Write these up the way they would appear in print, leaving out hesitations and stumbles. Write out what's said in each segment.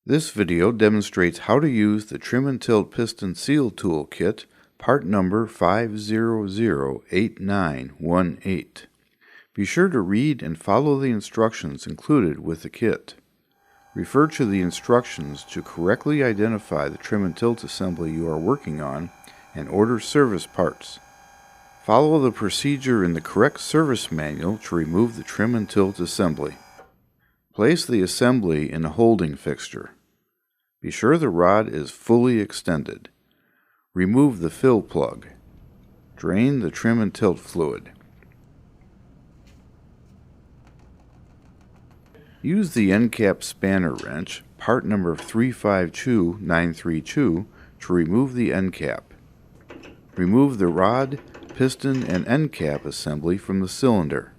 This video demonstrates how to use the Trim and Tilt Piston Seal Tool Kit, part number 5008918. Be sure to read and follow the instructions included with the kit. Refer to the instructions to correctly identify the trim and tilt assembly you are working on and order service parts. Follow the procedure in the correct service manual to remove the trim and tilt assembly. Place the assembly in a holding fixture. Be sure the rod is fully extended. Remove the fill plug. Drain the trim and tilt fluid. Use the end cap spanner wrench, part number 352932, to remove the end cap. Remove the rod, piston, and end cap assembly from the cylinder.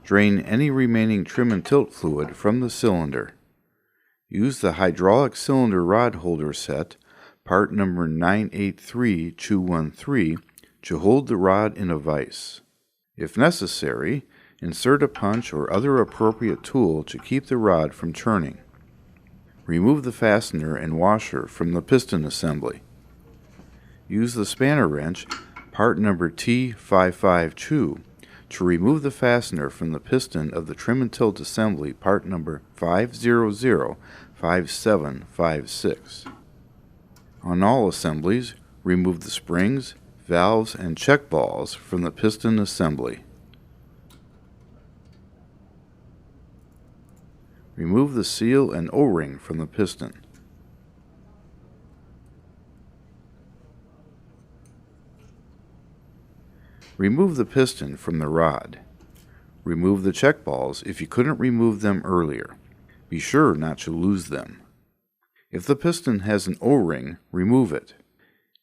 Drain any remaining trim and tilt fluid from the cylinder. Use the hydraulic cylinder rod holder set, part number 983213, to hold the rod in a vise. If necessary, insert a punch or other appropriate tool to keep the rod from turning. Remove the fastener and washer from the piston assembly. Use the spanner wrench, part number T552, to remove the fastener from the piston of the trim and tilt assembly, part number 5005756. On all assemblies, remove the springs, valves, and check balls from the piston assembly. Remove the seal and O-ring from the piston. Remove the piston from the rod. Remove the check balls if you couldn't remove them earlier. Be sure not to lose them. If the piston has an O-ring, remove it.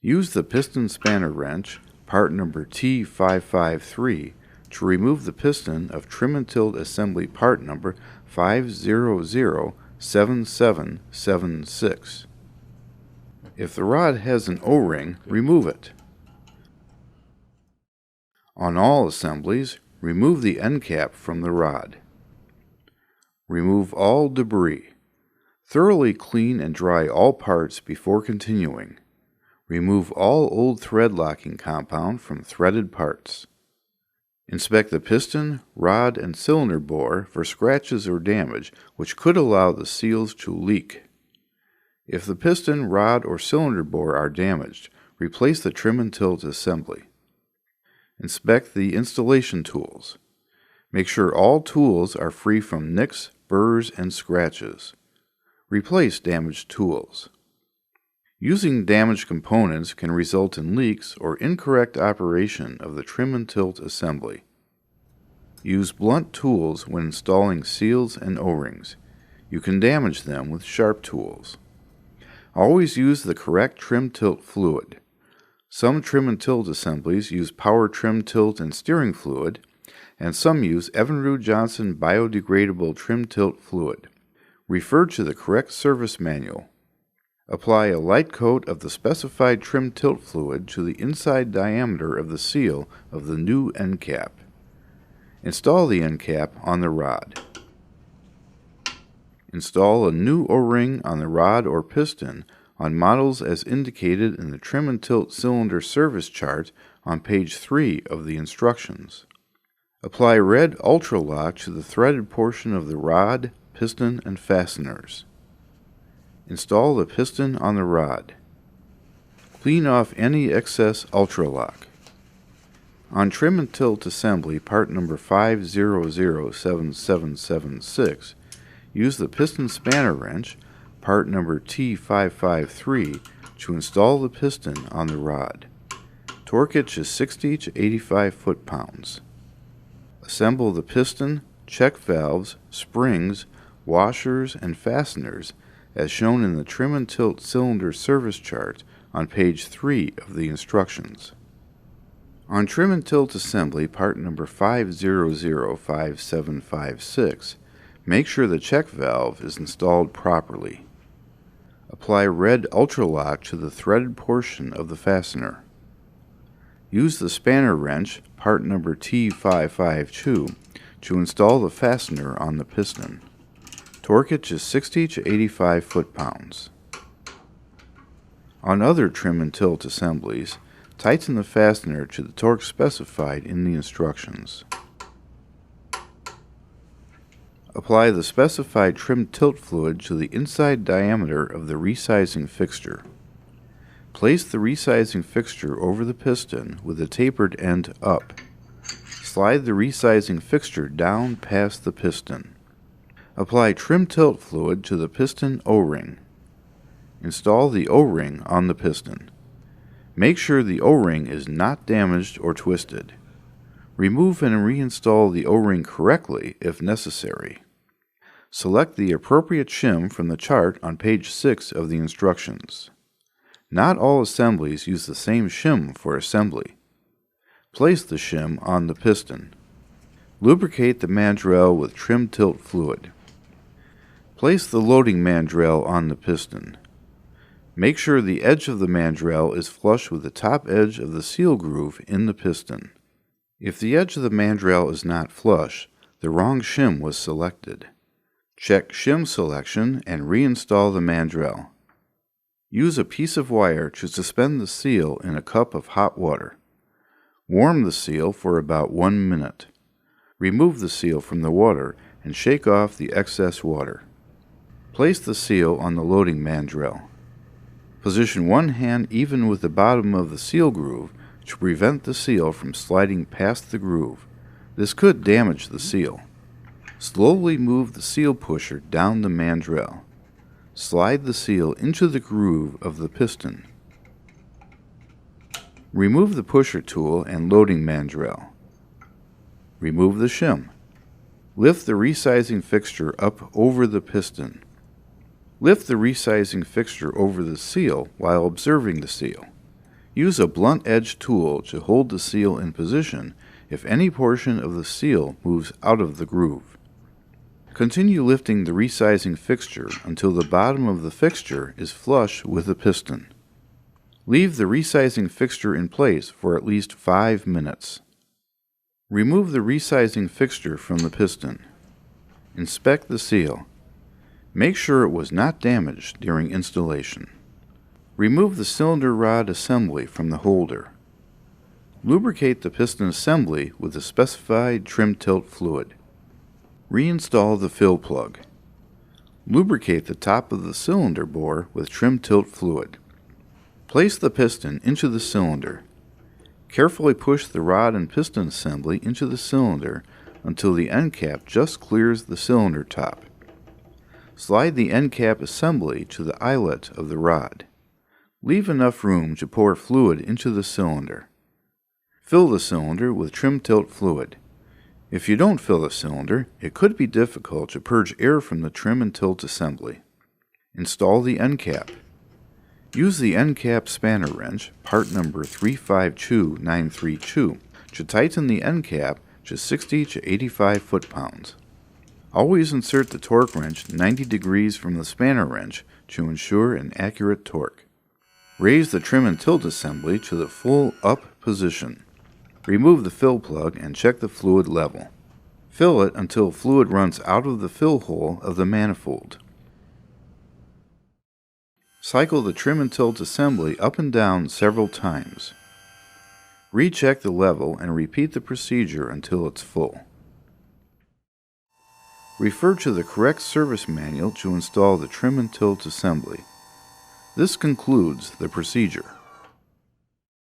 Use the piston spanner wrench, part number T553, to remove the piston of trim and tilt assembly part number 5007776. If the rod has an O-ring, remove it. On all assemblies, remove the end cap from the rod. Remove all debris. Thoroughly clean and dry all parts before continuing. Remove all old thread locking compound from threaded parts. Inspect the piston, rod, and cylinder bore for scratches or damage which could allow the seals to leak. If the piston, rod, or cylinder bore are damaged, replace the trim and tilt assembly. Inspect the installation tools. Make sure all tools are free from nicks, burrs, and scratches. Replace damaged tools. Using damaged components can result in leaks or incorrect operation of the trim and tilt assembly. Use blunt tools when installing seals and O-rings. You can damage them with sharp tools. Always use the correct trim tilt fluid. Some trim and tilt assemblies use power trim tilt and steering fluid, and some use Evinrude Johnson biodegradable trim tilt fluid. Refer to the correct service manual. Apply a light coat of the specified trim tilt fluid to the inside diameter of the seal of the new end cap. Install the end cap on the rod. Install a new O-ring on the rod or piston on models as indicated in the trim and tilt cylinder service chart on page 3 of the instructions. Apply red Ultra Lock to the threaded portion of the rod, piston, and fasteners. Install the piston on the rod. Clean off any excess Ultra Lock. On trim and tilt assembly part number 5007776, use the piston spanner wrench, part number T553, to install the piston on the rod. Torque it to 60 to 85 foot-pounds. Assemble the piston, check valves, springs, washers, and fasteners as shown in the trim and tilt cylinder service chart on page 3 of the instructions. On trim and tilt assembly part number 5005756, make sure the check valve is installed properly. Apply red Ultra Lock to the threaded portion of the fastener. Use the spanner wrench, part number T552, to install the fastener on the piston. Torque it to 60 to 85 foot-pounds. On other trim and tilt assemblies, tighten the fastener to the torque specified in the instructions. Apply the specified trim tilt fluid to the inside diameter of the resizing fixture. Place the resizing fixture over the piston with the tapered end up. Slide the resizing fixture down past the piston. Apply trim tilt fluid to the piston O-ring. Install the O-ring on the piston. Make sure the O-ring is not damaged or twisted. Remove and reinstall the O-ring correctly if necessary. Select the appropriate shim from the chart on page 6 of the instructions. Not all assemblies use the same shim for assembly. Place the shim on the piston. Lubricate the mandrel with trim tilt fluid. Place the loading mandrel on the piston. Make sure the edge of the mandrel is flush with the top edge of the seal groove in the piston. If the edge of the mandrel is not flush, the wrong shim was selected. Check shim selection and reinstall the mandrel. Use a piece of wire to suspend the seal in a cup of hot water. Warm the seal for about 1 minute. Remove the seal from the water and shake off the excess water. Place the seal on the loading mandrel. Position one hand even with the bottom of the seal groove to prevent the seal from sliding past the groove. This could damage the seal. Slowly move the seal pusher down the mandrel. Slide the seal into the groove of the piston. Remove the pusher tool and loading mandrel. Remove the shim. Lift the resizing fixture up over the piston. Lift the resizing fixture over the seal while observing the seal. Use a blunt-edged tool to hold the seal in position if any portion of the seal moves out of the groove. Continue lifting the resizing fixture until the bottom of the fixture is flush with the piston. Leave the resizing fixture in place for at least 5 minutes. Remove the resizing fixture from the piston. Inspect the seal. Make sure it was not damaged during installation. Remove the cylinder rod assembly from the holder. Lubricate the piston assembly with the specified trim tilt fluid. Reinstall the fill plug. Lubricate the top of the cylinder bore with trim tilt fluid. Place the piston into the cylinder. Carefully push the rod and piston assembly into the cylinder until the end cap just clears the cylinder top. Slide the end cap assembly to the eyelet of the rod. Leave enough room to pour fluid into the cylinder. Fill the cylinder with trim tilt fluid. If you don't fill the cylinder, it could be difficult to purge air from the trim and tilt assembly. Install the end cap. Use the end cap spanner wrench, part number 352932, to tighten the end cap to 60 to 85 foot-pounds. Always insert the torque wrench 90 degrees from the spanner wrench to ensure an accurate torque. Raise the trim and tilt assembly to the full up position. Remove the fill plug and check the fluid level. Fill it until fluid runs out of the fill hole of the manifold. Cycle the trim and tilt assembly up and down several times. Recheck the level and repeat the procedure until it's full. Refer to the correct service manual to install the trim and tilt assembly. This concludes the procedure.